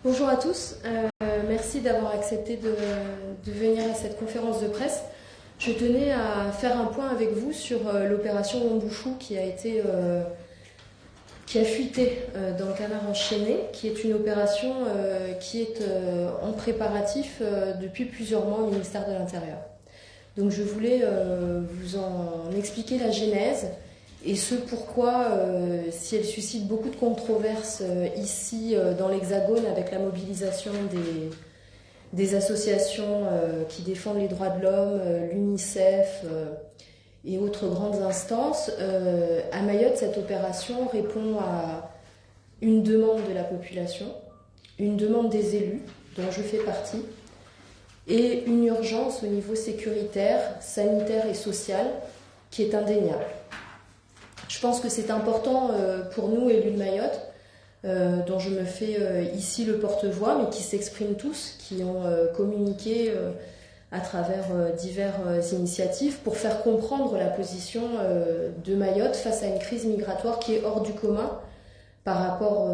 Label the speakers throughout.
Speaker 1: Bonjour à tous, merci d'avoir accepté de venir à cette conférence de presse. Je tenais à faire un point avec vous sur l'opération Wambushu qui a fuité dans le canard enchaîné, qui est une opération qui est en préparatif depuis plusieurs mois au ministère de l'Intérieur. Donc je voulais vous en expliquer la genèse et ce pourquoi, si elle suscite beaucoup de controverses ici dans l'Hexagone avec la mobilisation des associations qui défendent les droits de l'homme, l'UNICEF et autres grandes instances, à Mayotte, cette opération répond à une demande de la population, une demande des élus, dont je fais partie, et une urgence au niveau sécuritaire, sanitaire et social qui est indéniable. Je pense que c'est important pour nous, élus de Mayotte, dont je me fais ici le porte-voix, mais qui s'expriment tous, qui ont communiqué à travers diverses initiatives pour faire comprendre la position de Mayotte face à une crise migratoire qui est hors du commun par rapport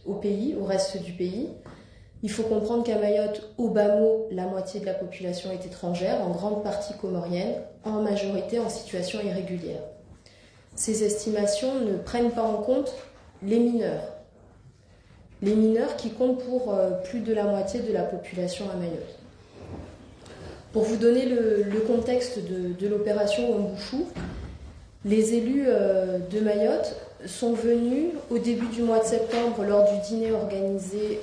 Speaker 1: au pays, au reste du pays. Il faut comprendre qu'à Mayotte, au bas mot, la moitié de la population est étrangère, en grande partie comorienne, en majorité en situation irrégulière. Ces estimations ne prennent pas en compte les mineurs qui comptent pour plus de la moitié de la population à Mayotte. Pour vous donner le contexte de l'opération Wambushu, les élus de Mayotte sont venus au début du mois de septembre lors du dîner organisé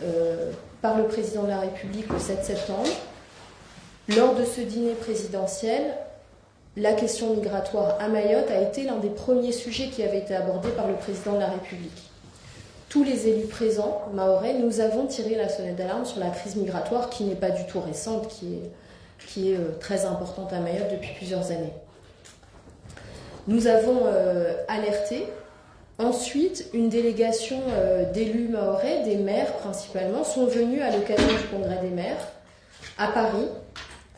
Speaker 1: par le président de la République le 7 septembre. Lors de ce dîner présidentiel, la question migratoire à Mayotte a été l'un des premiers sujets qui avait été abordé par le président de la République. Tous les élus présents, mahorais, nous avons tiré la sonnette d'alarme sur la crise migratoire qui n'est pas du tout récente, qui est très importante à Mayotte depuis plusieurs années. Nous avons alerté. Ensuite, une délégation d'élus mahorais, des maires principalement, sont venus à l'occasion du congrès des maires à Paris.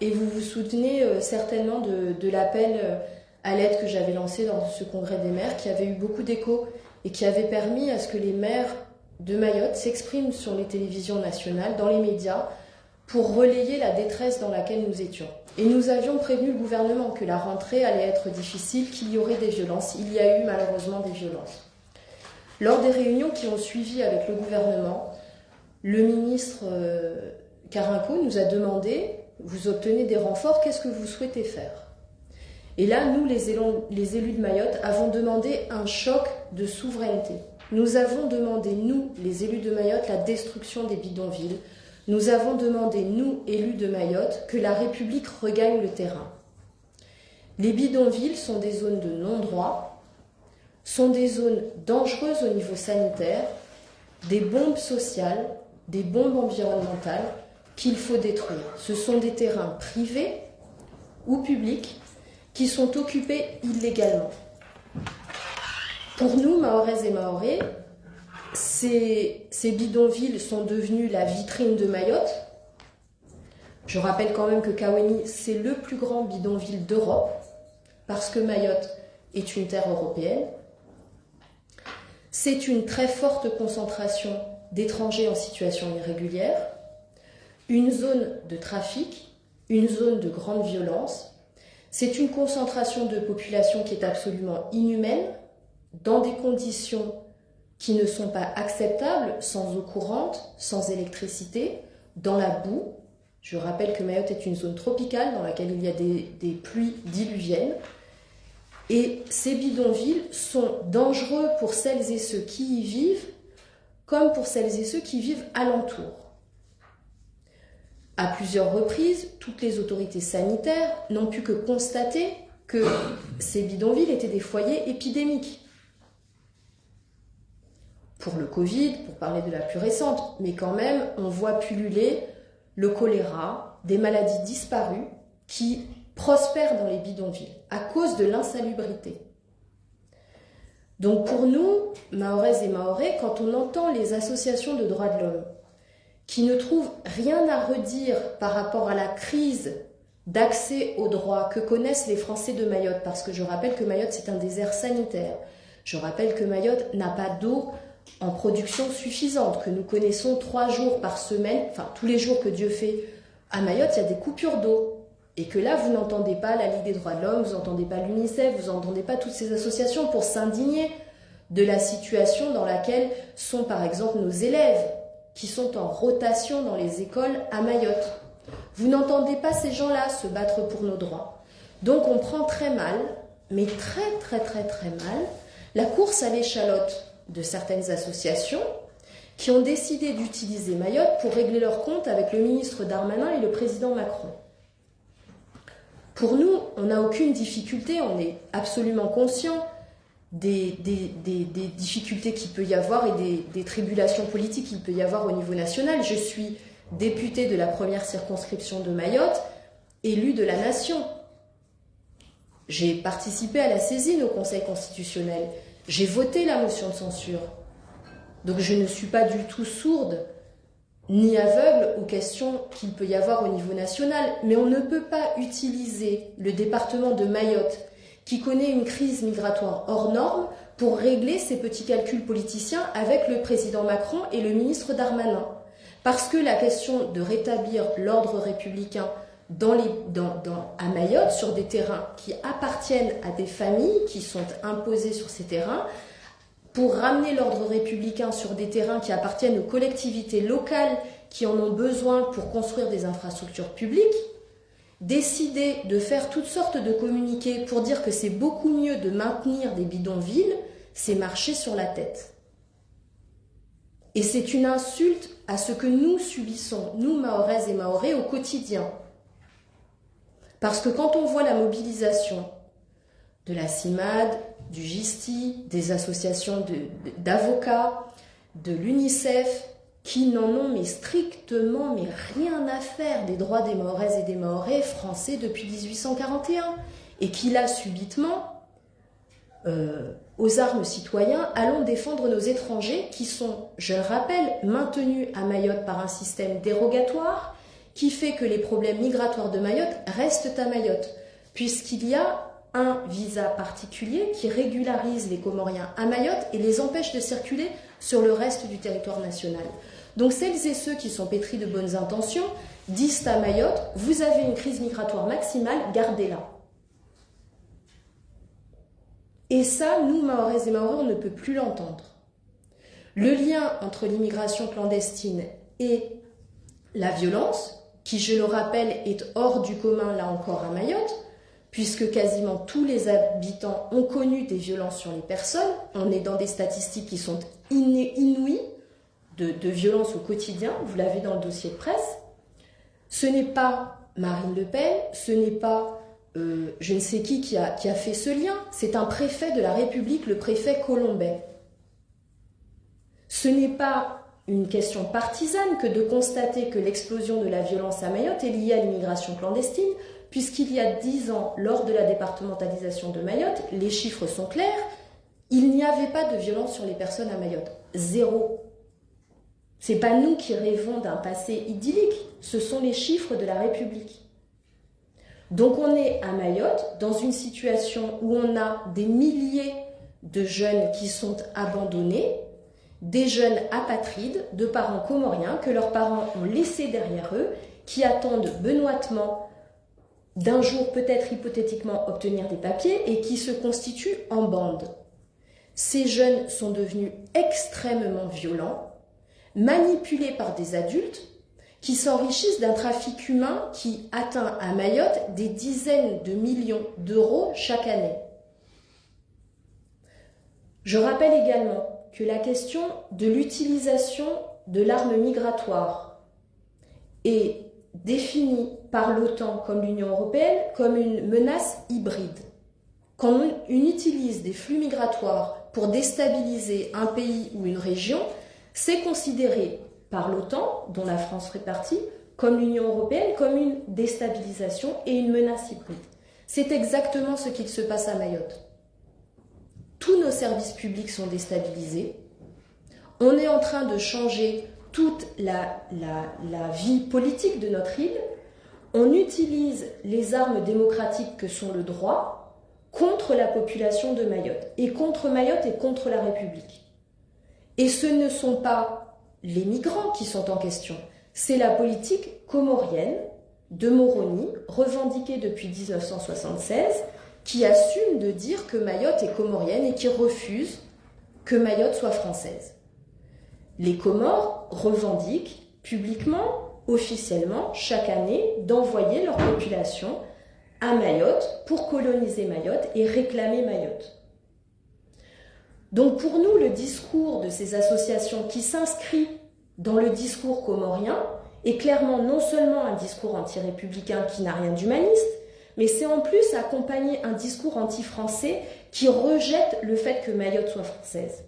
Speaker 1: Et vous vous souvenez certainement de l'appel à l'aide que j'avais lancé dans ce congrès des maires, qui avait eu beaucoup d'écho et qui avait permis à ce que les maires de Mayotte s'expriment sur les télévisions nationales, dans les médias, pour relayer la détresse dans laquelle nous étions. Et nous avions prévenu le gouvernement que la rentrée allait être difficile, qu'il y aurait des violences. Il y a eu malheureusement des violences. Lors des réunions qui ont suivi avec le gouvernement, le ministre Carinco nous a demandé: vous obtenez des renforts, qu'est-ce que vous souhaitez faire? Et là, nous, les élus de Mayotte, avons demandé un choc de souveraineté. Nous avons demandé, nous, les élus de Mayotte, la destruction des bidonvilles. Nous avons demandé, nous, élus de Mayotte, que la République regagne le terrain. Les bidonvilles sont des zones de non-droit, sont des zones dangereuses au niveau sanitaire, des bombes sociales, des bombes environnementales qu'il faut détruire. Ce sont des terrains privés ou publics qui sont occupés illégalement. Pour nous, Mahoraises et Mahorais, ces bidonvilles sont devenus la vitrine de Mayotte. Je rappelle quand même que Kaweni, c'est le plus grand bidonville d'Europe, parce que Mayotte est une terre européenne. C'est une très forte concentration d'étrangers en situation irrégulière, une zone de trafic, une zone de grande violence. C'est une concentration de population qui est absolument inhumaine, dans des conditions qui ne sont pas acceptables, sans eau courante, sans électricité, dans la boue. Je rappelle que Mayotte est une zone tropicale dans laquelle il y a des pluies diluviennes. Et ces bidonvilles sont dangereux pour celles et ceux qui y vivent, comme pour celles et ceux qui vivent alentour. À plusieurs reprises, toutes les autorités sanitaires n'ont pu que constater que ces bidonvilles étaient des foyers épidémiques. Pour le Covid, pour parler de la plus récente, mais quand même, on voit pulluler le choléra, des maladies disparues qui prospèrent dans les bidonvilles à cause de l'insalubrité. Donc pour nous, Mahoraises et Mahorais, quand on entend les associations de droits de l'homme qui ne trouvent rien à redire par rapport à la crise d'accès aux droits que connaissent les Français de Mayotte, parce que je rappelle que Mayotte c'est un désert sanitaire, je rappelle que Mayotte n'a pas d'eau en production suffisante, que nous connaissons 3 jours par semaine, enfin tous les jours que Dieu fait à Mayotte, il y a des coupures d'eau. Et que là, vous n'entendez pas la Ligue des droits de l'homme, vous n'entendez pas l'UNICEF, vous n'entendez pas toutes ces associations pour s'indigner de la situation dans laquelle sont par exemple nos élèves qui sont en rotation dans les écoles à Mayotte. Vous n'entendez pas ces gens-là se battre pour nos droits. Donc on prend très mal, mais très mal, la course à l'échalote de certaines associations qui ont décidé d'utiliser Mayotte pour régler leurs comptes avec le ministre Darmanin et le président Macron. Pour nous, on n'a aucune difficulté, on est absolument conscient des difficultés qu'il peut y avoir et des tribulations politiques qu'il peut y avoir au niveau national. Je suis députée de la première circonscription de Mayotte, élue de la nation. J'ai participé à la saisine au Conseil constitutionnel. J'ai voté la motion de censure. Donc je ne suis pas du tout sourde ni aveugle aux questions qu'il peut y avoir au niveau national. Mais on ne peut pas utiliser le département de Mayotte, qui connaît une crise migratoire hors norme, pour régler ces petits calculs politiciens avec le président Macron et le ministre Darmanin. Parce que la question de rétablir l'ordre républicain à Mayotte, sur des terrains qui appartiennent à des familles qui sont imposées sur ces terrains, pour ramener l'ordre républicain sur des terrains qui appartiennent aux collectivités locales qui en ont besoin pour construire des infrastructures publiques, décider de faire toutes sortes de communiqués pour dire que c'est beaucoup mieux de maintenir des bidonvilles, c'est marcher sur la tête. Et c'est une insulte à ce que nous subissons, nous Mahoraises et Mahorais, au quotidien. Parce que quand on voit la mobilisation de la CIMAD, du GISTI, des associations d'avocats, de l'UNICEF, qui n'en ont mais strictement rien à faire des droits des Mahoraises et des Mahorais français depuis 1841, et qui là, subitement, aux armes citoyens, allons défendre nos étrangers qui sont, je le rappelle, maintenus à Mayotte par un système dérogatoire qui fait que les problèmes migratoires de Mayotte restent à Mayotte, puisqu'il y a un visa particulier qui régularise les Comoriens à Mayotte et les empêche de circuler sur le reste du territoire national. Donc celles et ceux qui sont pétris de bonnes intentions disent à Mayotte, vous avez une crise migratoire maximale, gardez-la. Et ça, nous, Mahoraises et Mahorais, on ne peut plus l'entendre. Le lien entre l'immigration clandestine et la violence, qui, je le rappelle, est hors du commun, là encore, à Mayotte, puisque quasiment tous les habitants ont connu des violences sur les personnes. On est dans des statistiques qui sont inouïes de violences au quotidien, vous l'avez dans le dossier de presse. Ce n'est pas Marine Le Pen, ce n'est pas je ne sais qui a fait ce lien, c'est un préfet de la République, le préfet Colombet. Ce n'est pas une question partisane que de constater que l'explosion de la violence à Mayotte est liée à l'immigration clandestine, puisqu'il y a 10 ans, lors de la départementalisation de Mayotte, les chiffres sont clairs, il n'y avait pas de violence sur les personnes à Mayotte. 0. C'est pas nous qui rêvons d'un passé idyllique, ce sont les chiffres de la République. Donc on est à Mayotte dans une situation où on a des milliers de jeunes qui sont abandonnés, des jeunes apatrides de parents comoriens que leurs parents ont laissés derrière eux, qui attendent benoîtement d'un jour peut-être hypothétiquement obtenir des papiers et qui se constituent en bande. Ces jeunes sont devenus extrêmement violents, manipulés par des adultes qui s'enrichissent d'un trafic humain qui atteint à Mayotte des dizaines de millions d'euros chaque année. Je rappelle également que la question de l'utilisation de l'arme migratoire est définie par l'OTAN comme l'Union européenne comme une menace hybride. Quand on utilise des flux migratoires pour déstabiliser un pays ou une région, c'est considéré par l'OTAN, dont la France fait partie, comme l'Union européenne, comme une déstabilisation et une menace hybride. C'est exactement ce qu'il se passe à Mayotte. Tous nos services publics sont déstabilisés. On est en train de changer toute la vie politique de notre île. On utilise les armes démocratiques que sont le droit contre la population de Mayotte, et contre Mayotte et contre la République. Et ce ne sont pas les migrants qui sont en question, c'est la politique comorienne de Moroni, revendiquée depuis 1976, qui assume de dire que Mayotte est comorienne et qui refuse que Mayotte soit française. Les Comores revendiquent publiquement, officiellement, chaque année, d'envoyer leur population à Mayotte pour coloniser Mayotte et réclamer Mayotte. Donc pour nous, le discours de ces associations qui s'inscrit dans le discours comorien est clairement non seulement un discours anti-républicain qui n'a rien d'humaniste, mais c'est en plus accompagner un discours anti-français qui rejette le fait que Mayotte soit française.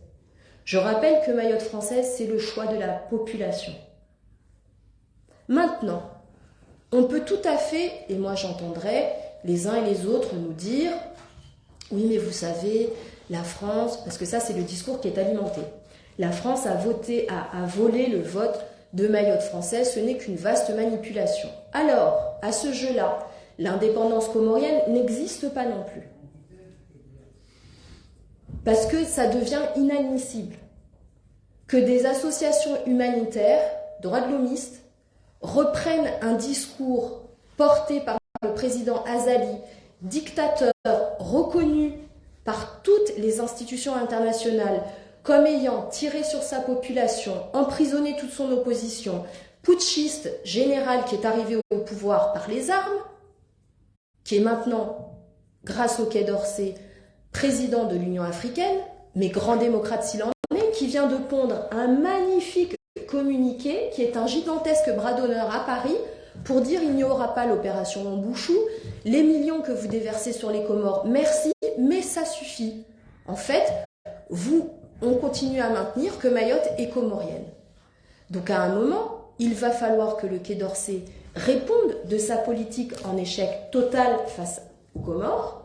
Speaker 1: Je rappelle que Mayotte française, c'est le choix de la population. Maintenant, on peut tout à fait, et moi j'entendrai les uns et les autres nous dire « Oui, mais vous savez, la France, parce que ça c'est le discours qui est alimenté, la France a volé le vote de Mayotte française, ce n'est qu'une vaste manipulation. » Alors, à ce jeu-là, l'indépendance comorienne n'existe pas non plus. Parce que ça devient inadmissible que des associations humanitaires, droits de l'homiste, reprennent un discours porté par le président Azali, dictateur reconnu par toutes les institutions internationales comme ayant tiré sur sa population, emprisonné toute son opposition, putschiste général qui est arrivé au pouvoir par les armes, qui est maintenant, grâce au Quai d'Orsay, président de l'Union africaine, mais grand démocrate s'il en est, qui vient de pondre un magnifique communiqué, qui est un gigantesque bras d'honneur à Paris, pour dire il n'y aura pas l'opération Mombouchou, les millions que vous déversez sur les Comores, merci, mais ça suffit. En fait, on continue à maintenir que Mayotte est comorienne. Donc à un moment, il va falloir que le Quai d'Orsay réponde de sa politique en échec total face aux Comores.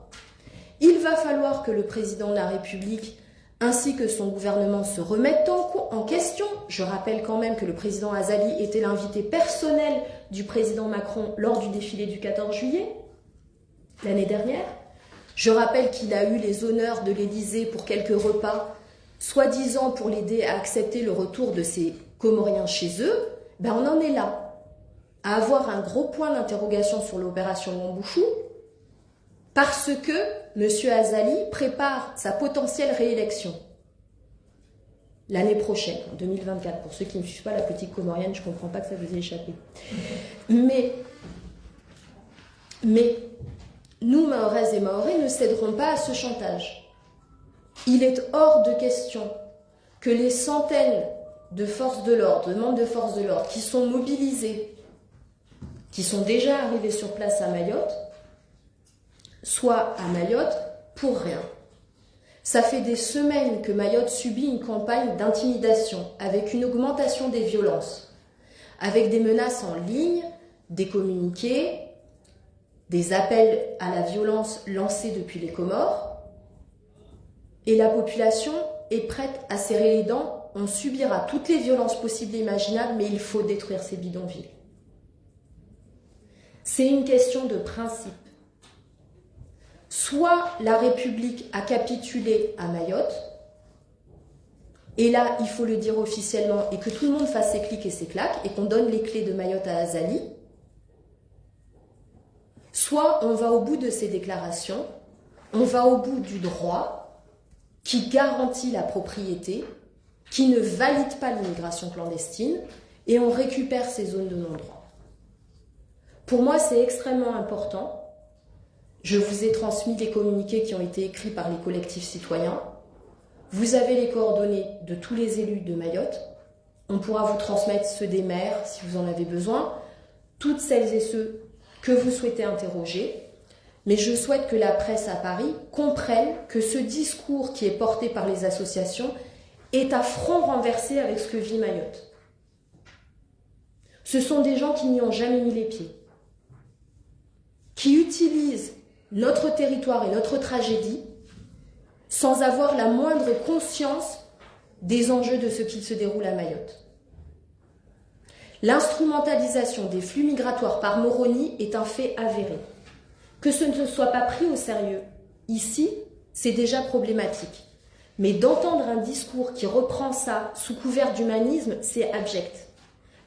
Speaker 1: Il va falloir que le président de la République ainsi que son gouvernement se remettent en question. Je rappelle quand même que le président Azali était l'invité personnel du président Macron lors du défilé du 14 juillet, l'année dernière. Je rappelle qu'il a eu les honneurs de l'Élysée pour quelques repas, soi-disant pour l'aider à accepter le retour de ses Comoriens chez eux. Ben on en est là, à avoir un gros point d'interrogation sur l'opération Mombouchou, parce que M. Azali prépare sa potentielle réélection l'année prochaine, en 2024. Pour ceux qui ne suivent pas la politique comorienne, je ne comprends pas que ça vous ait échappé. Mais nous, Mahoraises et Mahorais, ne céderons pas à ce chantage. Il est hors de question que les centaines de forces de l'ordre, de membres de forces de l'ordre, qui sont mobilisés, qui sont déjà arrivés sur place à Mayotte, soit à Mayotte pour rien. Ça fait des semaines que Mayotte subit une campagne d'intimidation avec une augmentation des violences, avec des menaces en ligne, des communiqués, des appels à la violence lancés depuis les Comores. Et la population est prête à serrer les dents. On subira toutes les violences possibles et imaginables, mais il faut détruire ces bidonvilles. C'est une question de principe. Soit la République a capitulé à Mayotte, et là, il faut le dire officiellement, et que tout le monde fasse ses clics et ses claques, et qu'on donne les clés de Mayotte à Azali, soit on va au bout de ces déclarations, on va au bout du droit qui garantit la propriété, qui ne valide pas l'immigration clandestine, et on récupère ces zones de non-droit. Pour moi, c'est extrêmement important. Je vous ai transmis les communiqués qui ont été écrits par les collectifs citoyens. Vous avez les coordonnées de tous les élus de Mayotte. On pourra vous transmettre ceux des maires si vous en avez besoin, toutes celles et ceux que vous souhaitez interroger. Mais je souhaite que la presse à Paris comprenne que ce discours qui est porté par les associations est à front renversé avec ce que vit Mayotte. Ce sont des gens qui n'y ont jamais mis les pieds, qui utilisent notre territoire et notre tragédie sans avoir la moindre conscience des enjeux de ce qui se déroule à Mayotte. L'instrumentalisation des flux migratoires par Moroni est un fait avéré. Que ce ne soit pas pris au sérieux, ici, c'est déjà problématique. Mais d'entendre un discours qui reprend ça sous couvert d'humanisme, c'est abject.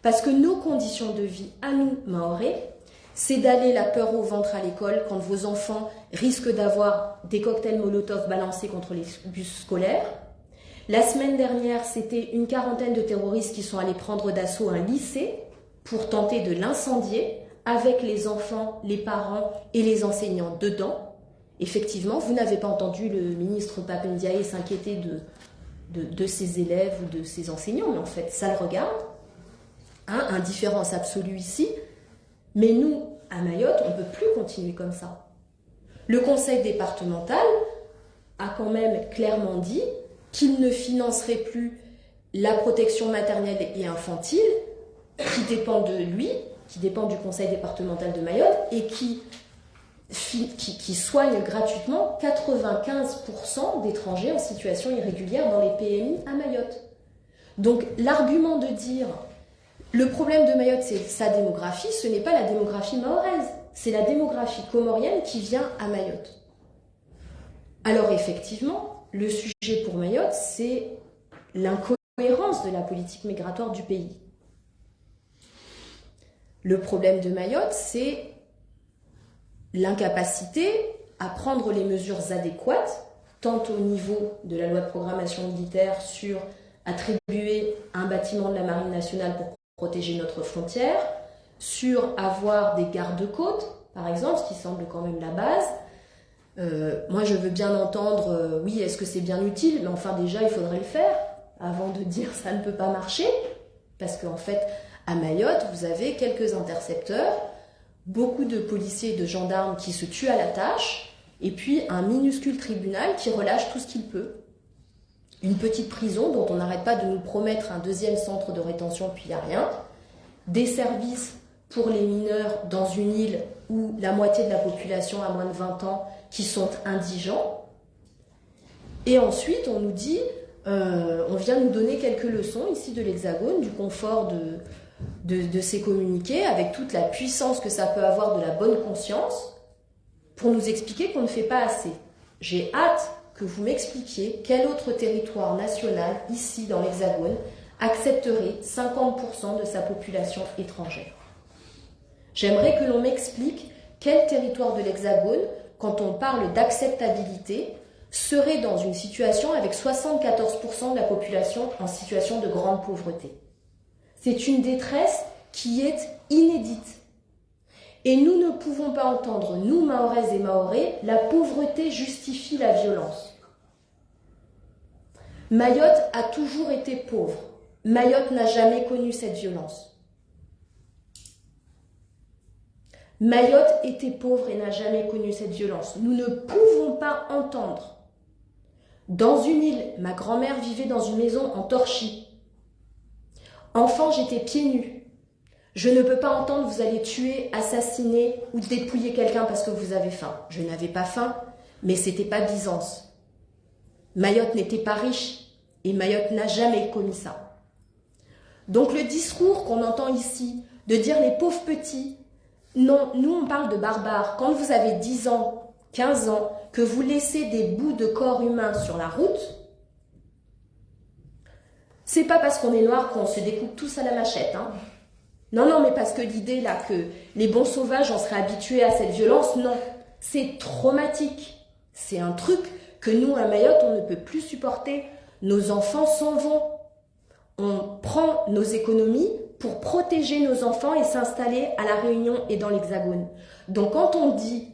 Speaker 1: Parce que nos conditions de vie, à nous, Mahorais, c'est d'aller la peur au ventre à l'école quand vos enfants risquent d'avoir des cocktails Molotov balancés contre les bus scolaires. La semaine dernière, c'était une quarantaine de terroristes qui sont allés prendre d'assaut un lycée pour tenter de l'incendier avec les enfants, les parents et les enseignants dedans. Effectivement, vous n'avez pas entendu le ministre Pape Ndiaye s'inquiéter de ses élèves ou de ses enseignants, mais en fait, ça le regarde. Indifférence absolue ici. Mais nous, à Mayotte, on ne peut plus continuer comme ça. Le conseil départemental a quand même clairement dit qu'il ne financerait plus la protection maternelle et infantile, qui dépend de lui, qui dépend du conseil départemental de Mayotte, et qui soigne gratuitement 95% d'étrangers en situation irrégulière dans les PMI à Mayotte. Donc l'argument de dire le problème de Mayotte, c'est sa démographie, ce n'est pas la démographie mahoraise, c'est la démographie comorienne qui vient à Mayotte. Alors effectivement, le sujet pour Mayotte, c'est l'incohérence de la politique migratoire du pays. Le problème de Mayotte, c'est l'incapacité à prendre les mesures adéquates, tant au niveau de la loi de programmation militaire sur attribuer un bâtiment de la Marine nationale pour protéger notre frontière, sur avoir des gardes-côtes, par exemple, ce qui semble quand même la base. Moi, je veux bien entendre, oui, est-ce que c'est bien utile? Mais enfin, déjà, il faudrait le faire avant de dire ça ne peut pas marcher. Parce qu'en fait, à Mayotte, vous avez quelques intercepteurs, beaucoup de policiers et de gendarmes qui se tuent à la tâche, et puis un minuscule tribunal qui relâche tout ce qu'il peut. Une petite prison dont on n'arrête pas de nous promettre un deuxième centre de rétention, puis il n'y a rien. Des services pour les mineurs dans une île où la moitié de la population a moins de 20 ans qui sont indigents. Et ensuite, on nous dit, on vient nous donner quelques leçons ici de l'Hexagone, du confort de ces communiqués, avec toute la puissance que ça peut avoir de la bonne conscience, pour nous expliquer qu'on ne fait pas assez. J'ai hâte que vous m'expliquiez quel autre territoire national, ici dans l'Hexagone, accepterait 50% de sa population étrangère. J'aimerais que l'on m'explique quel territoire de l'Hexagone, quand on parle d'acceptabilité, serait dans une situation avec 74% de la population en situation de grande pauvreté. C'est une détresse qui est inédite. Et nous ne pouvons pas entendre, nous, Mahoraises et Mahorais, la pauvreté justifie la violence. Mayotte a toujours été pauvre. Mayotte n'a jamais connu cette violence. Mayotte était pauvre et n'a jamais connu cette violence. Nous ne pouvons pas entendre. Dans une île, ma grand-mère vivait dans une maison en torchis. Enfant, j'étais pieds nus. Je ne peux pas entendre vous allez tuer, assassiner ou dépouiller quelqu'un parce que vous avez faim. Je n'avais pas faim, mais c'était pas Byzance. Mayotte n'était pas riche et Mayotte n'a jamais commis ça. Donc le discours qu'on entend ici, de dire les pauvres petits, non, nous on parle de barbares. Quand vous avez 10 ans, 15 ans, que vous laissez des bouts de corps humains sur la route, c'est pas parce qu'on est noir qu'on se découpe tous à la machette, hein. Non, mais parce que l'idée là que les bons sauvages en seraient habitués à cette violence, non. C'est traumatique. C'est un truc que nous, à Mayotte, on ne peut plus supporter. Nos enfants s'en vont. On prend nos économies pour protéger nos enfants et s'installer à La Réunion et dans l'Hexagone. Donc quand on dit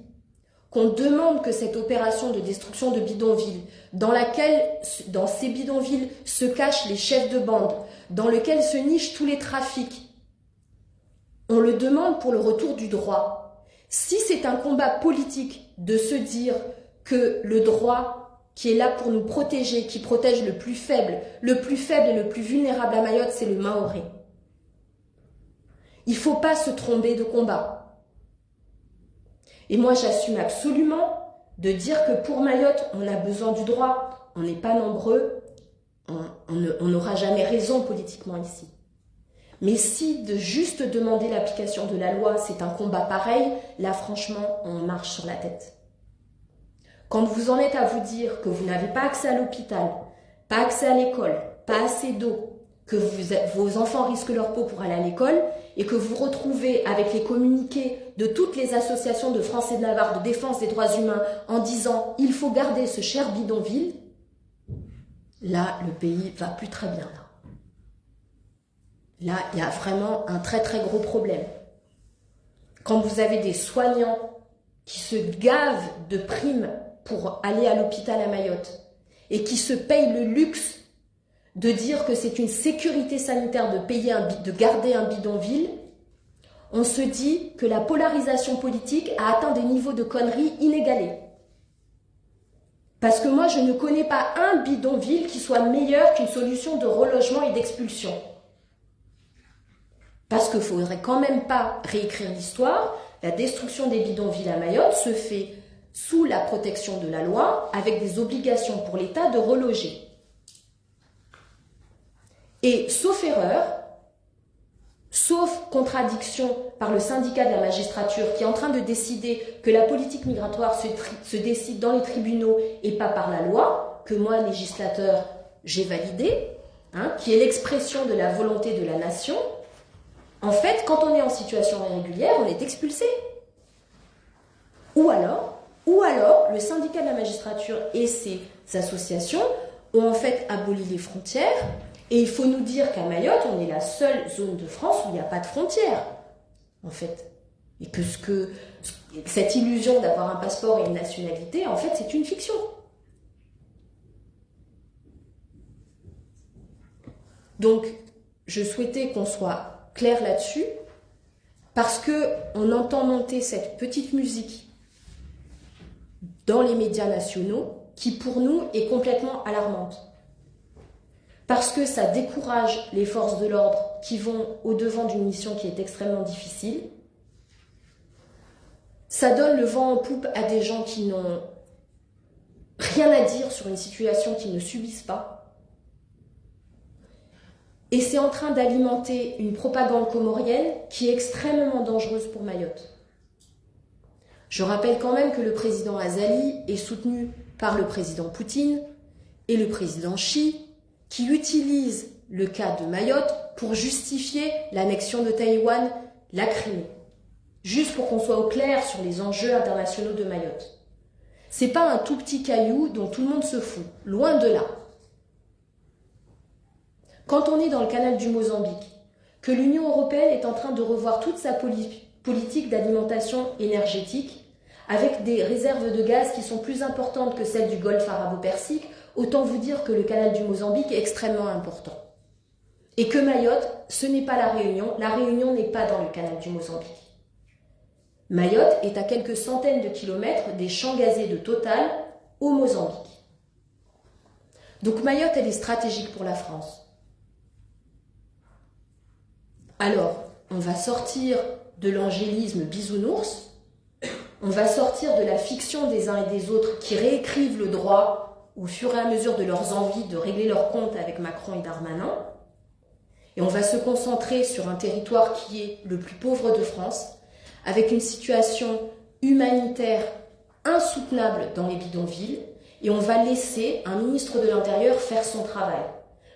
Speaker 1: qu'on demande que cette opération de destruction de bidonvilles, dans ces bidonvilles se cachent les chefs de bande, dans lequel se nichent tous les trafics, on le demande pour le retour du droit. Si c'est un combat politique de se dire que le droit qui est là pour nous protéger, qui protège le plus faible et le plus vulnérable à Mayotte, c'est le Mahorais. Il ne faut pas se tromper de combat. Et moi, j'assume absolument de dire que pour Mayotte, on a besoin du droit. On n'est pas nombreux, on n'aura jamais raison politiquement ici. Mais si de juste demander l'application de la loi, c'est un combat pareil, là franchement, on marche sur la tête. Quand vous en êtes à vous dire que vous n'avez pas accès à l'hôpital,
Speaker 2: pas accès à l'école, pas assez d'eau, que vos enfants risquent leur peau pour aller à l'école et que vous retrouvez avec les communiqués de toutes les associations de France et de Navarre de défense des droits humains en disant « il faut garder ce cher bidonville », là, le pays va plus très bien. Là, il y a vraiment un très très gros problème. Quand vous avez des soignants qui se gavent de primes pour aller à l'hôpital à Mayotte et qui se payent le luxe de dire que c'est une sécurité sanitaire de garder un bidonville, on se dit que la polarisation politique a atteint des niveaux de conneries inégalés. Parce que moi, je ne connais pas un bidonville qui soit meilleur qu'une solution de relogement et d'expulsion. Parce qu'il ne faudrait quand même pas réécrire l'histoire. La destruction des bidonvilles à Mayotte se fait sous la protection de la loi, avec des obligations pour l'État de reloger. Et sauf erreur, sauf contradiction par le syndicat de la magistrature qui est en train de décider que la politique migratoire se décide dans les tribunaux et pas par la loi, que moi, législateur, j'ai validé, qui est l'expression de la volonté de la nation, en fait, quand on est en situation irrégulière, on est expulsé. Ou alors, le syndicat de la magistrature et ses associations ont en fait aboli les frontières. Et il faut nous dire qu'à Mayotte, on est la seule zone de France où il n'y a pas de frontières, en fait. Et que cette illusion d'avoir un passeport et une nationalité, en fait, c'est une fiction. Donc, je souhaitais qu'on soit clair là-dessus, parce qu'on entend monter cette petite musique dans les médias nationaux, qui pour nous est complètement alarmante. Parce que ça décourage les forces de l'ordre qui vont au-devant d'une mission qui est extrêmement difficile. Ça donne le vent en poupe à des gens qui n'ont rien à dire sur une situation qu'ils ne subissent pas. Et c'est en train d'alimenter une propagande comorienne qui est extrêmement dangereuse pour Mayotte. Je rappelle quand même que le président Azali est soutenu par le président Poutine et le président Xi, qui utilisent le cas de Mayotte pour justifier l'annexion de Taïwan, la Crimée. Juste pour qu'on soit au clair sur les enjeux internationaux de Mayotte. C'est pas un tout petit caillou dont tout le monde se fout, loin de là. Quand on est dans le canal du Mozambique, que l'Union européenne est en train de revoir toute sa politique d'alimentation énergétique, avec des réserves de gaz qui sont plus importantes que celles du Golfe arabo-persique, autant vous dire que le canal du Mozambique est extrêmement important. Et que Mayotte, ce n'est pas la Réunion n'est pas dans le canal du Mozambique. Mayotte est à quelques centaines de kilomètres des champs gazés de Total au Mozambique. Donc Mayotte, elle est stratégique pour la France. Alors, on va sortir de l'angélisme bisounours, on va sortir de la fiction des uns et des autres qui réécrivent le droit au fur et à mesure de leurs envies de régler leurs comptes avec Macron et Darmanin, et on va se concentrer sur un territoire qui est le plus pauvre de France, avec une situation humanitaire insoutenable dans les bidonvilles, et on va laisser un ministre de l'Intérieur faire son travail.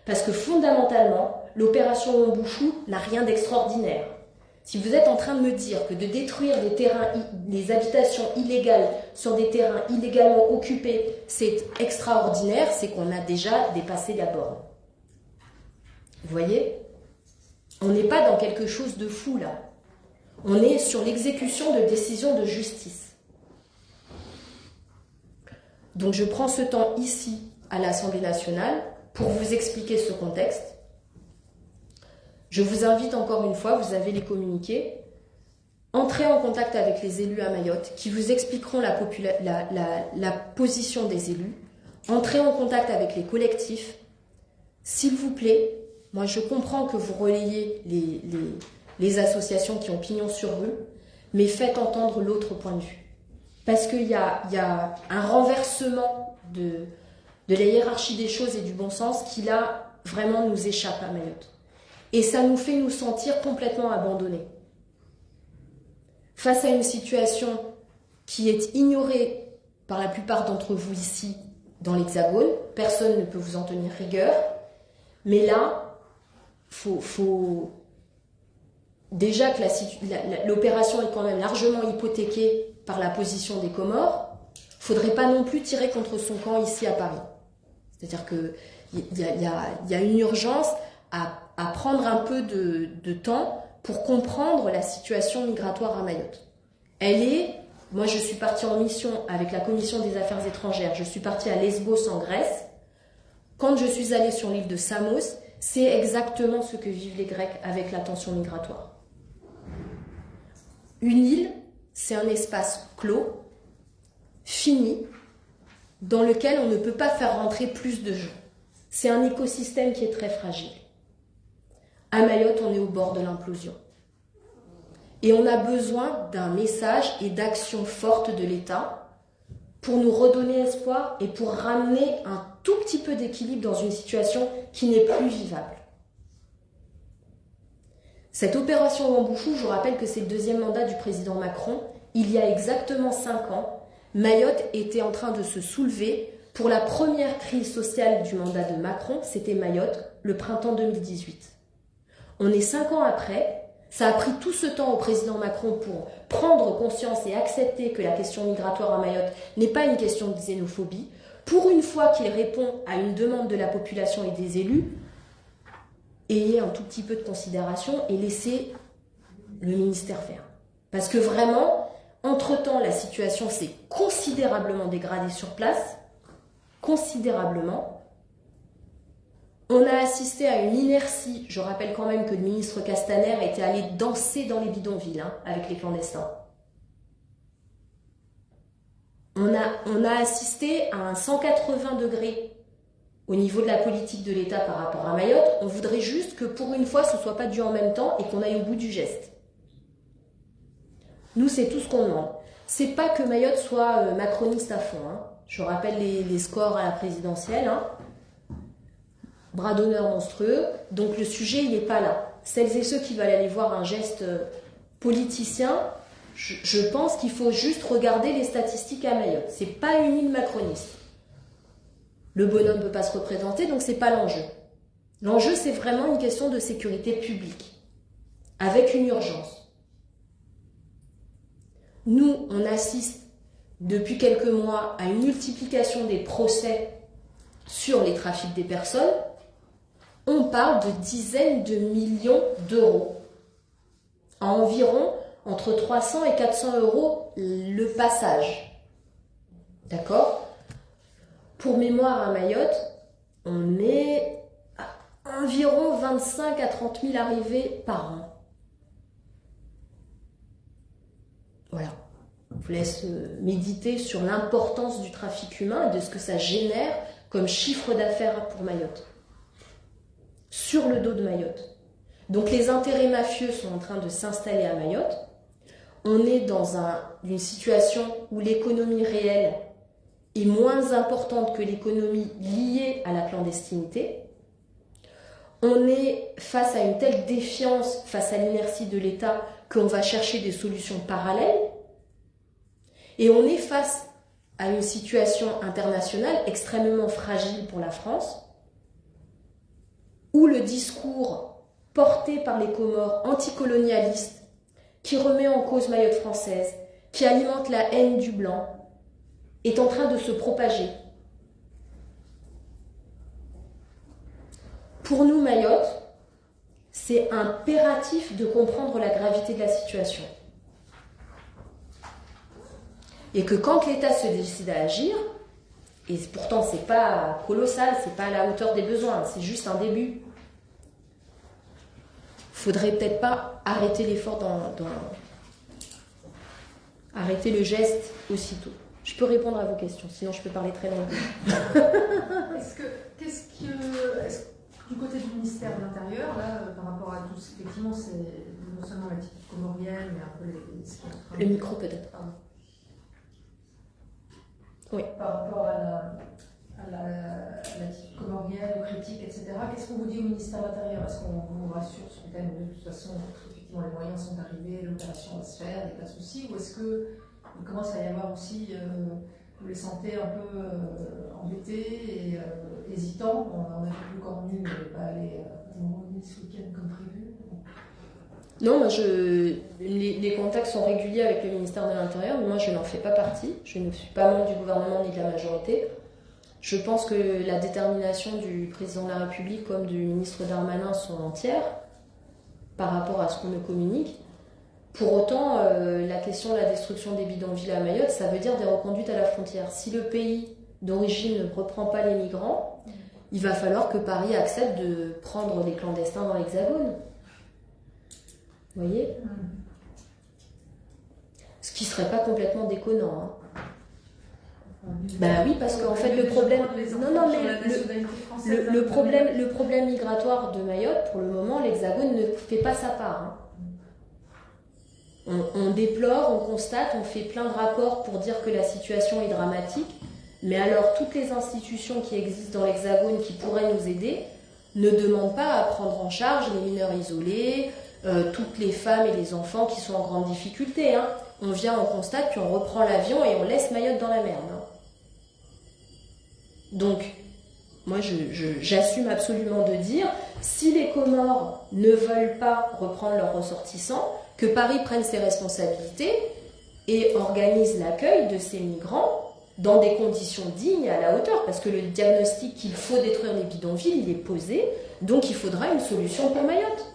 Speaker 2: Parce que fondamentalement, l'opération Mombouchou n'a rien d'extraordinaire. Si vous êtes en train de me dire que de détruire des habitations illégales sur des terrains illégalement occupés, c'est extraordinaire, c'est qu'on a déjà dépassé la borne. Vous voyez ? On n'est pas dans quelque chose de fou là. On est sur l'exécution de décisions de justice. Donc je prends ce temps ici, à l'Assemblée nationale, pour vous expliquer ce contexte. Je vous invite encore une fois, vous avez les communiqués, entrez en contact avec les élus à Mayotte qui vous expliqueront la position des élus. Entrez en contact avec les collectifs. S'il vous plaît, moi je comprends que vous relayez les associations qui ont pignon sur rue, mais faites entendre l'autre point de vue. Parce qu'il y a un renversement de la hiérarchie des choses et du bon sens qui là vraiment nous échappe à Mayotte. Et ça nous fait nous sentir complètement abandonnés. Face à une situation qui est ignorée par la plupart d'entre vous ici, dans l'Hexagone. Personne ne peut vous en tenir rigueur. Mais là, faut déjà que l'opération est quand même largement hypothéquée par la position des Comores. Il ne faudrait pas non plus tirer contre son camp ici à Paris. C'est-à-dire qu'il y a une urgence à prendre un peu de temps pour comprendre la situation migratoire à Mayotte. Moi je suis partie en mission avec la Commission des Affaires étrangères, je suis partie à Lesbos en Grèce. Quand je suis allée sur l'île de Samos, c'est exactement ce que vivent les Grecs avec la tension migratoire. Une île, c'est un espace clos, fini, dans lequel on ne peut pas faire rentrer plus de gens. C'est un écosystème qui est très fragile. À Mayotte, on est au bord de l'implosion. Et on a besoin d'un message et d'action forte de l'État pour nous redonner espoir et pour ramener un tout petit peu d'équilibre dans une situation qui n'est plus vivable. Cette opération Wambouchou, je vous rappelle que c'est le deuxième mandat du président Macron. Il y a exactement 5 ans, Mayotte était en train de se soulever pour la première crise sociale du mandat de Macron, c'était Mayotte, le printemps 2018. On est 5 ans après, ça a pris tout ce temps au président Macron pour prendre conscience et accepter que la question migratoire à Mayotte n'est pas une question de xénophobie. Pour une fois qu'il répond à une demande de la population et des élus, ayez un tout petit peu de considération et laissez le ministère faire. Parce que vraiment, entre-temps, la situation s'est considérablement dégradée sur place, considérablement. On a assisté à une inertie. Je rappelle quand même que le ministre Castaner était allé danser dans les bidonvilles avec les clandestins. On a assisté à un 180 degrés au niveau de la politique de l'État par rapport à Mayotte. On voudrait juste que pour une fois, ce ne soit pas dû en même temps et qu'on aille au bout du geste. Nous, c'est tout ce qu'on demande. C'est pas que Mayotte soit macroniste à fond. Je rappelle les scores à la présidentielle. Bras d'honneur monstrueux. Donc le sujet, il n'est pas là. Celles et ceux qui veulent aller voir un geste politicien, je pense qu'il faut juste regarder les statistiques à Mayotte. C'est pas une île macroniste. Le bonhomme ne peut pas se représenter, donc c'est pas l'enjeu. L'enjeu, c'est vraiment une question de sécurité publique, avec une urgence. Nous, on assiste depuis quelques mois à une multiplication des procès sur les trafics des personnes. On parle de dizaines de millions d'euros. À environ entre 300 et 400 euros le passage. D'accord ? Pour mémoire, à Mayotte, on est à environ 25 à 30 000 arrivées par an. Voilà. Je vous laisse méditer sur l'importance du trafic humain et de ce que ça génère comme chiffre d'affaires pour Mayotte. Sur le dos de Mayotte. Donc les intérêts mafieux sont en train de s'installer à Mayotte. On est dans une situation où l'économie réelle est moins importante que l'économie liée à la clandestinité. On est face à une telle défiance face à l'inertie de l'État qu'on va chercher des solutions parallèles. Et on est face à une situation internationale extrêmement fragile pour la France, où le discours porté par les Comores anticolonialistes, qui remet en cause Mayotte française, qui alimente la haine du blanc, est en train de se propager. Pour nous, Mayotte, c'est impératif de comprendre la gravité de la situation. Et que quand l'État se décide à agir, et pourtant c'est pas colossal, c'est pas à la hauteur des besoins, c'est juste un début, faudrait peut-être pas arrêter l'effort arrêter le geste aussitôt. Je peux répondre à vos questions, sinon je peux parler très longtemps.
Speaker 3: Du côté du ministère de l'Intérieur, là, par rapport à tous, effectivement, c'est non seulement l'attitude comorienne, mais un peu
Speaker 2: le micro peut-être.
Speaker 3: Pardon.
Speaker 2: Oui.
Speaker 3: Par rapport à l'attitude comorienne, aux critiques, etc. Qu'est-ce qu'on vous dit au ministère de l'Intérieur? Est-ce qu'on vous rassure sur le thème de toute façon, effectivement, les moyens sont arrivés, l'opération va se faire, il n'y a pas de souci? Ou est-ce qu'il commence à y avoir aussi vous les sentez un peu embêtés et hésitants. On a vu que le Cornu n'allait pas aller à Moroni ce week-end comme prévu.
Speaker 1: Non, moi les contacts sont réguliers avec le ministère de l'Intérieur, mais moi je n'en fais pas partie. Je ne suis pas membre du gouvernement ni de la majorité. Je pense que la détermination du président de la République comme du ministre Darmanin sont entières par rapport à ce qu'on me communique. Pour autant, la question de la destruction des bidonvilles à Mayotte, ça veut dire des reconduites à la frontière. Si le pays d'origine ne reprend pas les migrants, il va falloir que Paris accepte de prendre des clandestins dans l'Hexagone. Vous voyez ? Ce qui serait pas complètement déconnant. Bah oui, parce qu'en fait le problème, le problème migratoire de Mayotte, pour le moment, l'Hexagone ne fait pas sa part. On déplore, on constate, on fait plein de rapports pour dire que la situation est dramatique, mais alors toutes les institutions qui existent dans l'Hexagone qui pourraient nous aider ne demandent pas à prendre en charge les mineurs isolés, toutes les femmes et les enfants qui sont en grande difficulté. On vient, on constate, puis on reprend l'avion et on laisse Mayotte dans la merde. Donc, moi j'assume absolument de dire, si les Comores ne veulent pas reprendre leurs ressortissants, que Paris prenne ses responsabilités et organise l'accueil de ces migrants dans des conditions dignes à la hauteur, parce que le diagnostic qu'il faut détruire les bidonvilles, il est posé, donc il faudra une solution pour Mayotte.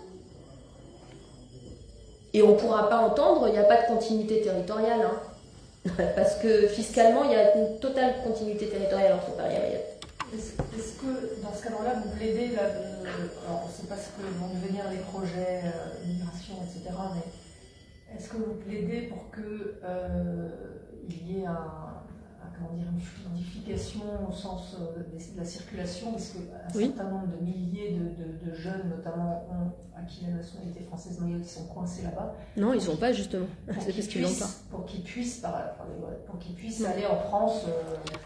Speaker 1: Et on ne pourra pas entendre, il n'y a pas de continuité territoriale, parce que fiscalement, il y a une totale continuité territoriale entre Paris et Mayotte.
Speaker 3: Est-ce que dans ce cadre-là, vous plaidez, alors on ne sait pas ce que vont devenir les projets migration, etc., mais est-ce que vous plaidez pour qu'il y ait une fluidification au sens de la circulation, parce qu'un certain nombre de milliers de jeunes, notamment, ont acquis la nationalité française Mayotte, qui sont coincés là-bas.
Speaker 1: Non, ils n'ont pas, justement. C'est parce qu'ils n'ont pas.
Speaker 3: Pour qu'ils puissent aller en France.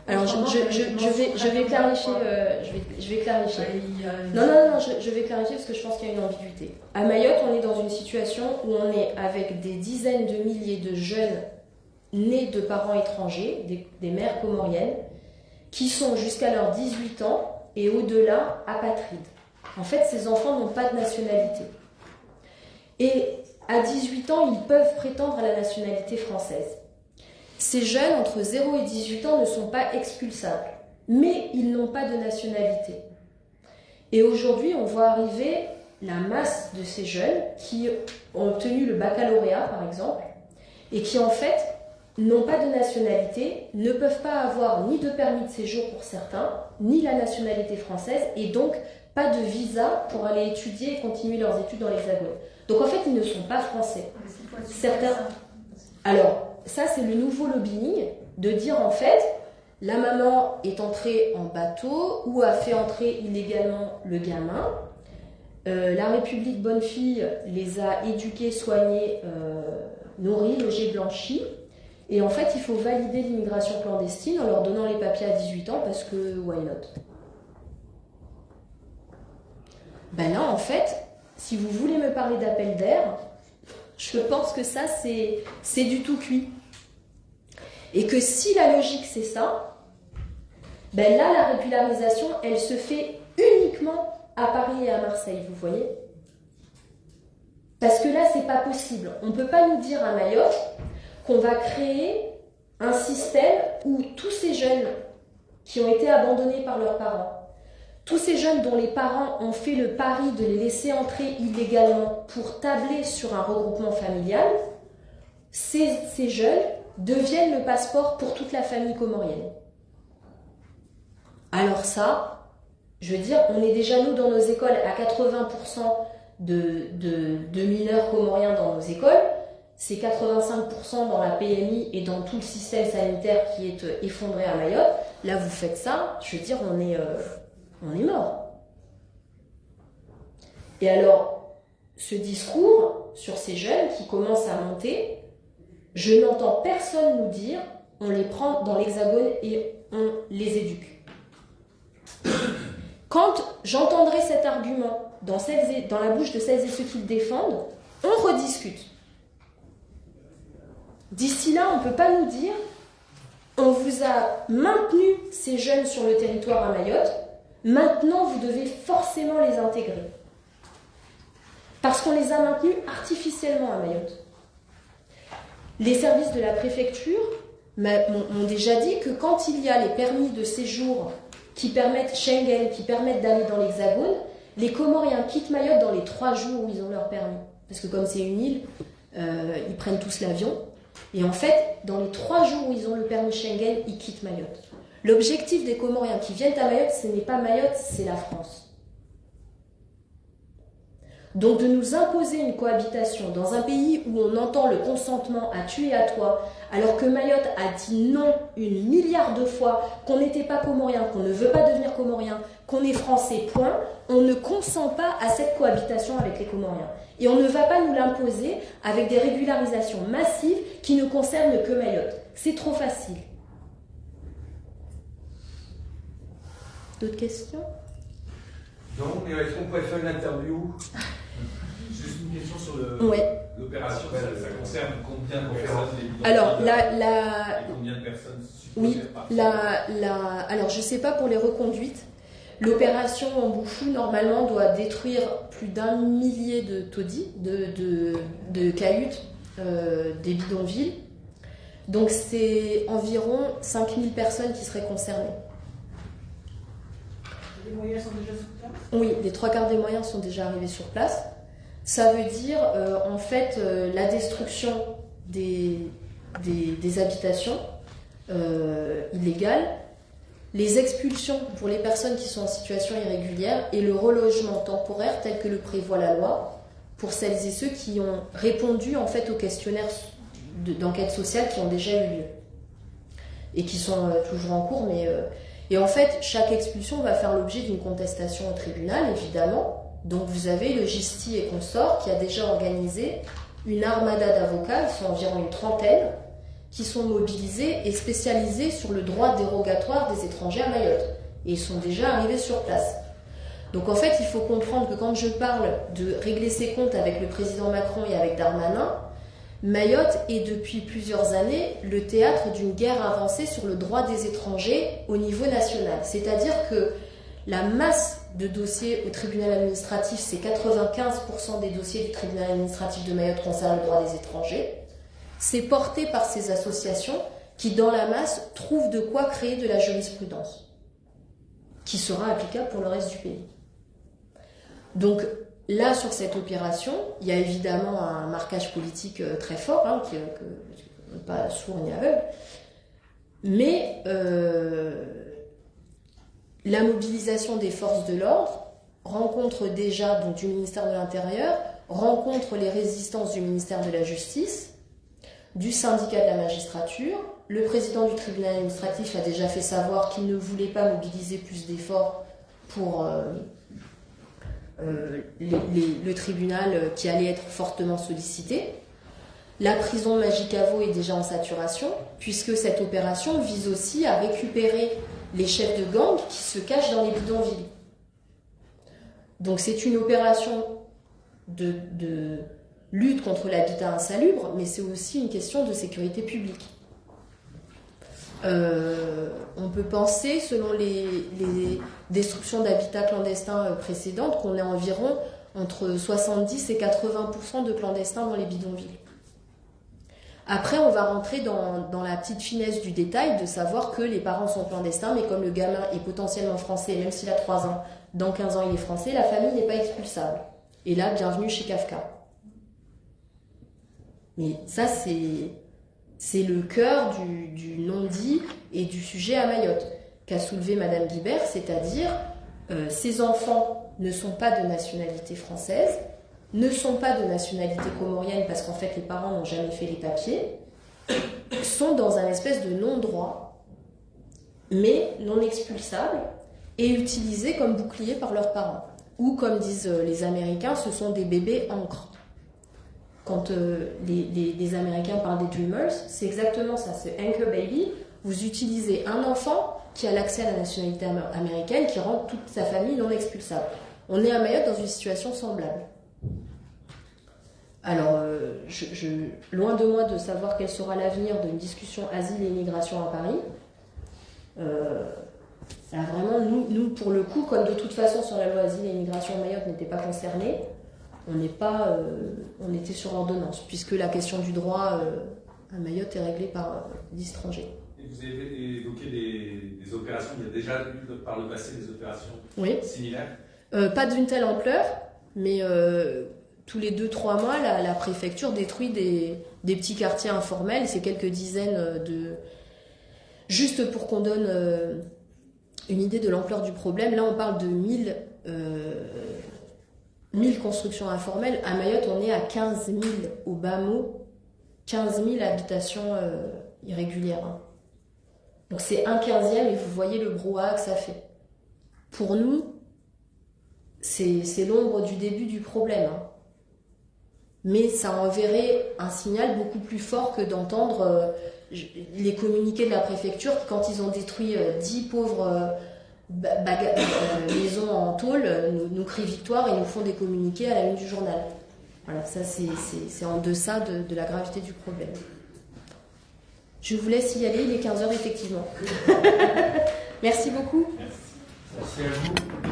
Speaker 1: Alors, je vais clarifier. Non, je vais clarifier parce que je pense qu'il y a une ambiguïté. À Mayotte, on est dans une situation où on est avec des dizaines de milliers de jeunes nés de parents étrangers, des mères comoriennes, qui sont jusqu'à leurs 18 ans et au-delà apatrides. En fait, ces enfants n'ont pas de nationalité. Et à 18 ans, ils peuvent prétendre à la nationalité française. Ces jeunes, entre 0 et 18 ans, ne sont pas expulsables, mais ils n'ont pas de nationalité. Et aujourd'hui, on voit arriver la masse de ces jeunes qui ont obtenu le baccalauréat, par exemple, et qui, en fait, n'ont pas de nationalité, ne peuvent pas avoir ni de permis de séjour pour certains, ni la nationalité française, et donc pas de visa pour aller étudier et continuer leurs études dans l'Hexagone. Donc en fait, ils ne sont pas français. Certains. Alors, ça c'est le nouveau lobbying, de dire en fait, la maman est entrée en bateau ou a fait entrer illégalement le gamin. La République bonne fille les a éduqués, soignés, nourris, logés, blanchis. Et en fait, il faut valider l'immigration clandestine en leur donnant les papiers à 18 ans parce que why not? Ben là, en fait, si vous voulez me parler d'appel d'air, je pense que ça, c'est du tout cuit. Et que si la logique, c'est ça, ben là, la régularisation, elle se fait uniquement à Paris et à Marseille, vous voyez? Parce que là, c'est pas possible. On ne peut pas nous dire à Mayotte qu'on va créer un système où tous ces jeunes qui ont été abandonnés par leurs parents, tous ces jeunes dont les parents ont fait le pari de les laisser entrer illégalement pour tabler sur un regroupement familial, ces jeunes deviennent le passeport pour toute la famille comorienne. Alors ça, je veux dire, on est déjà nous dans nos écoles à 80% de mineurs comoriens dans nos écoles, c'est 85% dans la PMI et dans tout le système sanitaire qui est effondré à Mayotte. Là, vous faites ça, je veux dire, on est mort. Et alors, ce discours sur ces jeunes qui commencent à monter, je n'entends personne nous dire on les prend dans l'Hexagone et on les éduque. Quand j'entendrai cet argument dans la bouche de celles et ceux qui le défendent, on rediscute. D'ici là, on ne peut pas nous dire
Speaker 2: on vous a maintenu ces jeunes sur le territoire à Mayotte, maintenant vous devez forcément les intégrer. Parce qu'on les a maintenus artificiellement à Mayotte. Les services de la préfecture m'ont déjà dit que quand il y a les permis de séjour qui permettent Schengen, qui permettent d'aller dans l'Hexagone, les Comoriens quittent Mayotte dans les 3 jours où ils ont leur permis. Parce que comme c'est une île, ils prennent tous l'avion. Et en fait, dans les 3 jours où ils ont le permis Schengen, ils quittent Mayotte. L'objectif des Comoriens qui viennent à Mayotte, ce n'est pas Mayotte, c'est la France. Donc de nous imposer une cohabitation dans un pays où on entend le consentement à tuer à toi, alors que Mayotte a dit non 1 milliard de fois, qu'on n'était pas comorien, qu'on ne veut pas devenir comorien, qu'on est français, point, on ne consent pas à cette cohabitation avec les Comoriens. Et on ne va pas nous l'imposer avec des régularisations massives qui ne concernent que Mayotte. C'est trop facile. D'autres questions ?
Speaker 4: Non, mais est-ce qu'on pourrait faire une interview? Juste une question sur l'opération. Ça concerne combien de personnes?
Speaker 2: Alors,
Speaker 4: combien de personnes
Speaker 2: oui, alors je ne sais pas pour les reconduites. L'opération en Bouchou, normalement, doit détruire plus d'1 millier de taudis, de cahutes, des bidonvilles. Donc, c'est environ 5000 personnes qui seraient concernées.
Speaker 3: Les moyens sont déjà sur place?
Speaker 2: Oui, les 3/4 des moyens sont déjà arrivés sur place. Ça veut dire, en fait, la destruction des habitations illégales, les expulsions pour les personnes qui sont en situation irrégulière et le relogement temporaire tel que le prévoit la loi pour celles et ceux qui ont répondu en fait aux questionnaires d'enquête sociale qui ont déjà eu lieu et qui sont toujours en cours. Et en fait, chaque expulsion va faire l'objet d'une contestation au tribunal, évidemment. Donc vous avez le GISTI et consorts qui a déjà organisé une armada d'avocats, ils sont environ une 30aine, qui sont mobilisés et spécialisés sur le droit dérogatoire des étrangers à Mayotte. Et ils sont déjà arrivés sur place. Donc en fait, il faut comprendre que quand je parle de régler ses comptes avec le président Macron et avec Darmanin, Mayotte est depuis plusieurs années le théâtre d'une guerre avancée sur le droit des étrangers au niveau national. C'est-à-dire que la masse de dossiers au tribunal administratif, c'est 95% des dossiers du tribunal administratif de Mayotte concernent le droit des étrangers. C'est porté par ces associations qui, dans la masse, trouvent de quoi créer de la jurisprudence qui sera applicable pour le reste du pays. Donc là, sur cette opération, il y a évidemment un marquage politique très fort, qui n'est pas sourd ni aveugle, mais la mobilisation des forces de l'ordre rencontre déjà, donc, du ministère de l'Intérieur, rencontre les résistances du ministère de la Justice, du syndicat de la magistrature. Le président du tribunal administratif a déjà fait savoir qu'il ne voulait pas mobiliser plus d'efforts pour le tribunal qui allait être fortement sollicité. La prison Magicavo est déjà en saturation, puisque cette opération vise aussi à récupérer les chefs de gang qui se cachent dans les bidonvilles. Donc c'est une opération de lutte contre l'habitat insalubre, mais c'est aussi une question de sécurité publique. On peut penser, selon les destructions d'habitats clandestins précédentes, qu'on est environ entre 70 et 80% de clandestins dans les bidonvilles. Après, on va rentrer dans la petite finesse du détail de savoir que les parents sont clandestins, mais comme le gamin est potentiellement français, même s'il a 3 ans, dans 15 ans il est français, la famille n'est pas expulsable. Et là, bienvenue chez Kafka. Mais ça, c'est le cœur du non-dit et du sujet à Mayotte qu'a soulevé Madame Guibert, c'est-à-dire ces enfants ne sont pas de nationalité française, ne sont pas de nationalité comorienne parce qu'en fait les parents n'ont jamais fait les papiers, sont dans un espèce de non-droit, mais non expulsable et utilisés comme bouclier par leurs parents. Ou comme disent les Américains, ce sont des bébés encre. Quand les Américains parlent des Dreamers, c'est exactement ça, c'est Anchor Baby. Vous utilisez un enfant qui a l'accès à la nationalité américaine, qui rend toute sa famille non expulsable. On est à Mayotte dans une situation semblable. Alors, loin de moi de savoir quel sera l'avenir d'une discussion asile et immigration à Paris. Là, vraiment, nous, pour le coup, comme de toute façon sur la loi asile et immigration, Mayotte n'était pas concernée, on était sur ordonnance, puisque la question du droit à Mayotte est réglée par des étrangers.
Speaker 4: Et vous avez évoqué des opérations, il y a déjà eu par le passé des opérations similaires?
Speaker 2: Pas d'une telle ampleur, mais tous les 2-3 mois, la préfecture détruit des petits quartiers informels, c'est quelques dizaines de... Juste pour qu'on donne une idée de l'ampleur du problème, là on parle de 1000 constructions informelles. À Mayotte, on est à 15 000 au bas mot, 15 000 habitations irrégulières. Hein. Donc c'est 1/15 et vous voyez le brouhaha que ça fait. Pour nous, c'est l'ombre du début du problème. Hein. Mais ça enverrait un signal beaucoup plus fort que d'entendre les communiqués de la préfecture qui, quand ils ont détruit 10 pauvres maisons en tôle, nous crient victoire et nous font des communiqués à la une du journal. Voilà, ça c'est en deçà de la gravité du problème. Je vous laisse y aller, il est 15h effectivement. Merci beaucoup.
Speaker 4: Merci à vous.